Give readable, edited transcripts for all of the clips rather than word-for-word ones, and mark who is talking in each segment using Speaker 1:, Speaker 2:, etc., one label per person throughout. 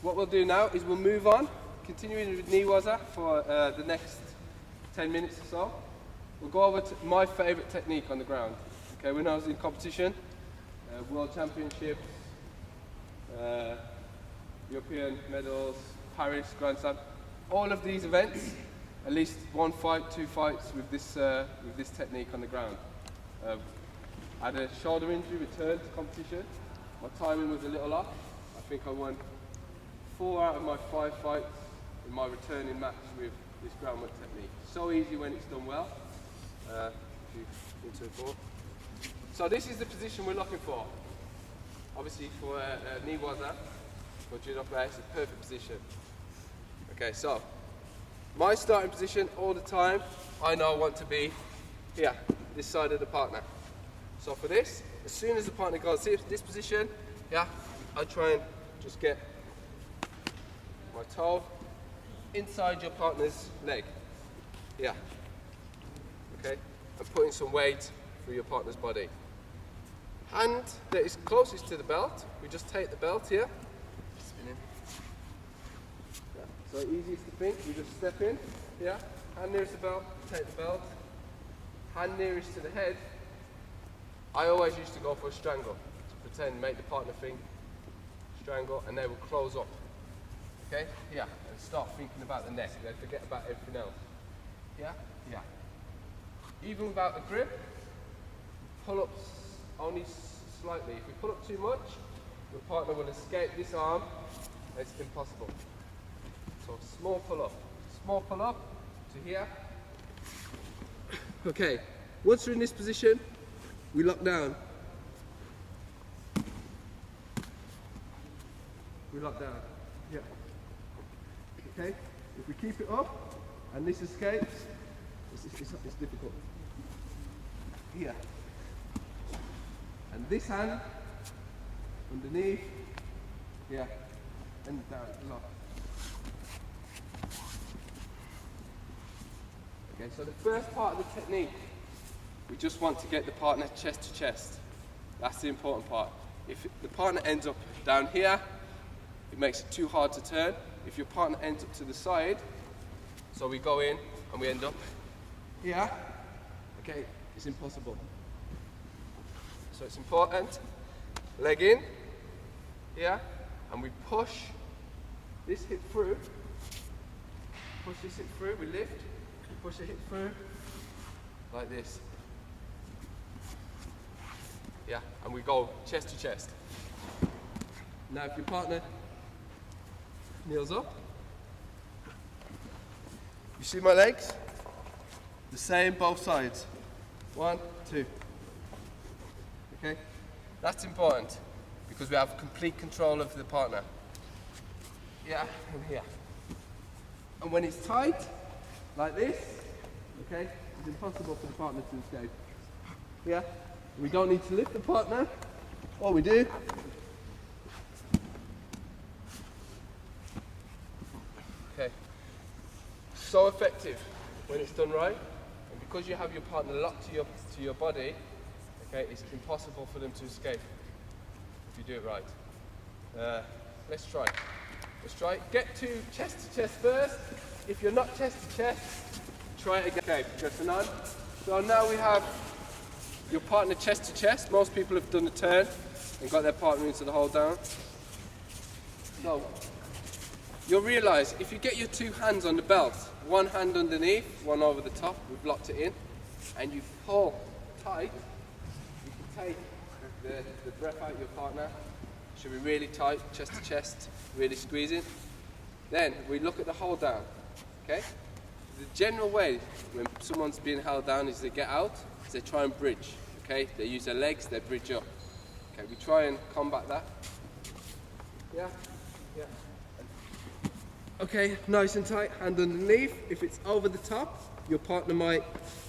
Speaker 1: what we'll do now is we'll move on, continuing with knee waza for the next 10 minutes or so. We'll go over to my favourite technique on the ground. Okay, when I was in competition, World Championships, European medals, Paris, Grand Slam, all of these events, at least 1 fight, 2 fights with this technique on the ground. I had a shoulder injury, returned to competition. My timing was a little off. I think I won 4 out of my 5 fights in my returning match with this groundwork technique. So easy when it's done well. So this is the position we're looking for. Obviously for knee waza, for Judoplatform, it's a perfect position. Okay, so my starting position all the time, I know I want to be here, this side of the partner. So for this, as soon as the partner goes this position, yeah, I try and just get my toe inside your partner's leg. Yeah. Okay, and putting some weight through your partner's body. Hand that is closest to the belt, we just take the belt here. Spinning. Yeah. So easiest to think, we just step in, yeah. Hand nearest the belt, take the belt. Hand nearest to the head. I always used to go for a strangle, to pretend, make the partner think, strangle, and they will close up. Okay? Yeah, and start thinking about the neck, then forget about everything else. Yeah? Yeah. Even without a grip, pull up only slightly. If we pull up too much, your partner will escape this arm, and it's impossible. So small pull up to here. Okay, once we're in this position, we lock down. We lock down. Yeah. Okay? If we keep it up and this escapes, it's difficult. Here. And this hand underneath. Yeah. And down. Lock. Okay, so the first part of the technique, we just want to get the partner chest to chest. That's the important part. If the partner ends up down here, it makes it too hard to turn. If your partner ends up to the side, so we go in and we end up here, okay, it's impossible. So it's important, leg in, here, and we push this hip through, we lift, push the hip through, like this. Yeah, and we go chest to chest. Now if your partner kneels up, you see my legs? The same both sides. 1, 2. Okay? That's important because we have complete control of the partner. Yeah, and here. And when it's tight, like this, okay, it's impossible for the partner to escape. Yeah? We don't need to lift the partner. All we do, okay, so effective when it's done right, and because you have your partner locked to your body, okay, it's impossible for them to escape if you do it right. Let's try. Get to chest first. If you're not chest to chest, try it again. Okay, go for none. So now we have your partner chest to chest. Most people have done the turn and got their partner into the hold down. So you'll realise if you get your 2 hands on the belt, 1 hand underneath, 1 over the top, we've locked it in, and you pull tight, you can take the breath out of your partner. Should be really tight, chest to chest, really squeezing. Then we look at the hold down. Okay? The general way when someone's being held down is they get out, is they try and bridge. Okay? They use their legs, they bridge up. Okay, we try and combat that. Yeah? Yeah. Okay, nice and tight, hand underneath. If it's over the top, your partner might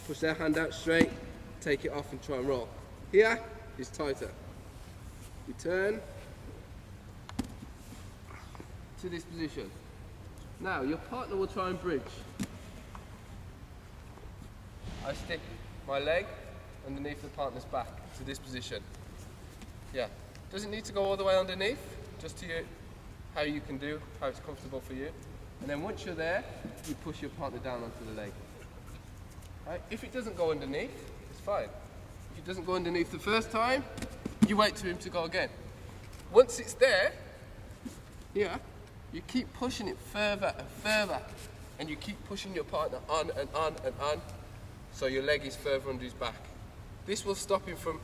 Speaker 1: push their hand out straight, take it off and try and roll. Here is tighter. We turn to this position. Now, your partner will try and bridge. I stick my leg underneath the partner's back to this position. Yeah, doesn't need to go all the way underneath, just to your how you can do, how it's comfortable for you. And then once you're there, you push your partner down onto the leg. Right? If it doesn't go underneath, it's fine. If it doesn't go underneath the first time, you wait for him to go again. Once it's there, yeah, you keep pushing it further and further, and you keep pushing your partner on and on and on, so your leg is further under his back. This will stop him from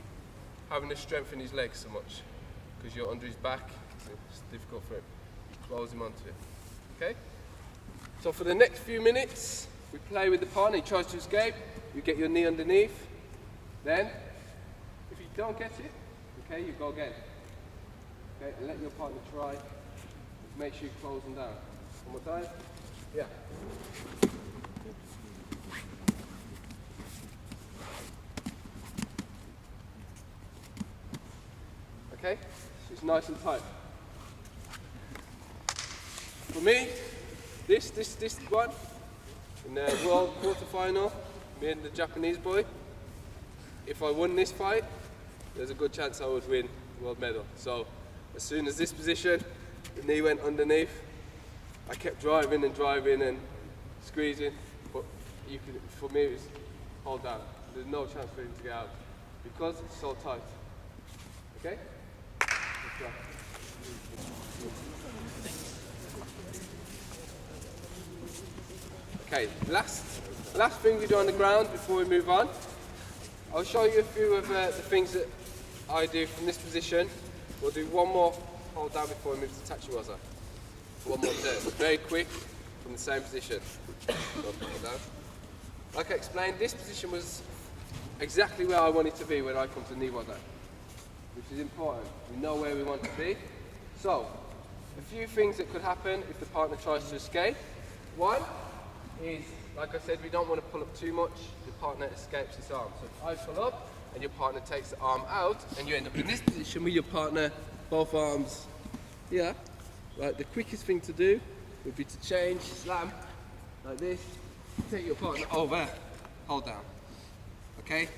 Speaker 1: having to strengthen his legs so much, because you're under his back, it's difficult for him. You close him onto it, okay? So for the next few minutes, we play with the partner, he tries to escape, you get your knee underneath, then, if you don't get it, okay, you go again. Okay, and let your partner try, make sure you close them down. One more time, yeah. Okay, so it's nice and tight. For me, this one, in the world quarterfinal, me and the Japanese boy, if I won this fight, there's a good chance I would win the world medal. So, as soon as this position, the knee went underneath, I kept driving and squeezing, but for me it was hold down. There's no chance for him to get out, because it's so tight. Okay? Okay, last thing we do on the ground before we move on. I'll show you a few of the things that I do from this position. We'll do one more hold down before we move to tachi waza. One more turn, very quick from the same position. Hold down. Like I explained, this position was exactly where I wanted to be when I come to knee waza, which is important. We know where we want to be. So, a few things that could happen if the partner tries to escape. One is, like I said, we don't want to pull up too much, your partner escapes his arm. So if I pull up and your partner takes the arm out and you end up in this position with your partner, both arms here, right, the quickest thing to do would be to change, slam, like this, take your partner over, hold down. Okay?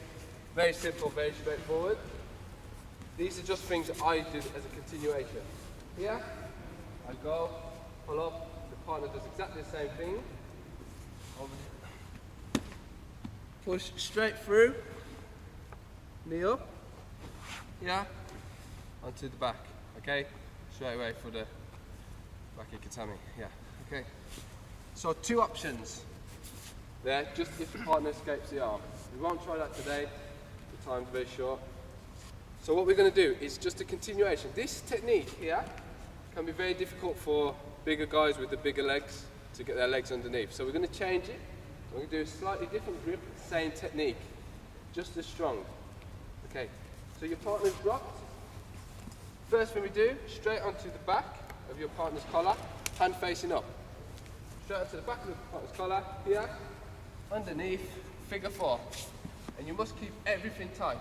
Speaker 1: Very simple, very straightforward. These are just things that I do as a continuation. Here, I go, pull up, the partner does exactly the same thing. Push straight through, knee up, yeah, onto the back, okay? Straight away for the Waki Katami, yeah, okay. So 2 options there, just if the partner escapes the arm. We won't try that today, the time's very short. So what we're going to do is just a continuation. This technique here can be very difficult for bigger guys with the bigger legs to get their legs underneath. So we're going to change it. We're going to do a slightly different grip, same technique, just as strong. Okay, so your partner's dropped. First thing we do, straight onto the back of your partner's collar, hand facing up. Straight onto the back of your partner's collar, here, underneath, figure 4. And you must keep everything tight.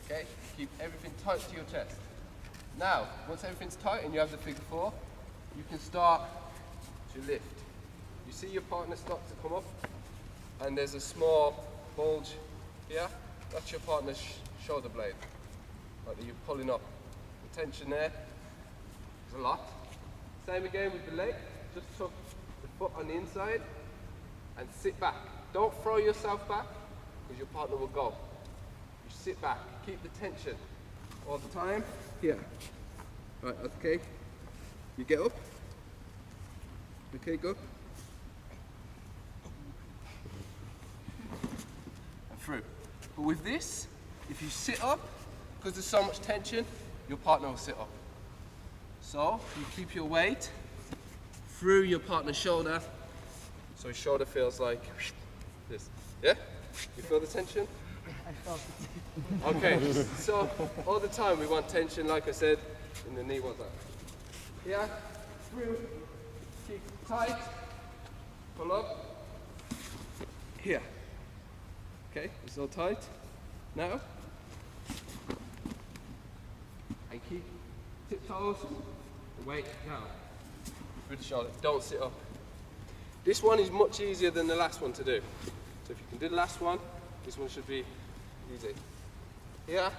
Speaker 1: Okay, keep everything tight to your chest. Now, once everything's tight and you have the figure 4, you can start to lift. You see your partner start to come up, and there's a small bulge here. That's your partner's shoulder blade. Like you're pulling up. The tension there is a lot. Same again with the leg. Just tuck the foot on the inside and sit back. Don't throw yourself back, because your partner will go. You sit back. Keep the tension all the time. Here. Right, okay. You get up. Okay, go. And through. But with this, if you sit up, because there's so much tension, your partner will sit up. So, you keep your weight through your partner's shoulder, so his shoulder feels like this. Yeah? You feel the tension?
Speaker 2: I felt it.
Speaker 1: Okay, so all the time we want tension, like I said, in the knee waza. Yeah, through, keep tight, pull up, here. Okay, it's all tight. Now, and keep tiptoes, weight down, through the shoulder, don't sit up. This one is much easier than the last one to do. So if you can do the last one, this one should be easy. Here,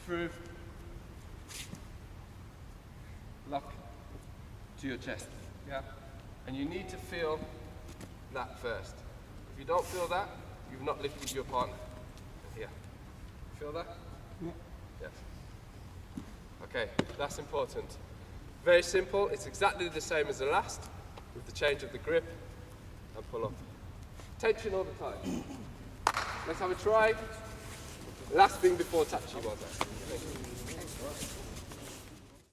Speaker 1: through, lock to your chest, yeah? And you need to feel that first. If you don't feel that, you've not lifted your partner. Here. Feel that?
Speaker 2: Yeah.
Speaker 1: Yes. Okay, that's important. Very simple, it's exactly the same as the last, with the change of the grip and pull up. Tension all the time. Let's have a try. Last thing before touchy waza.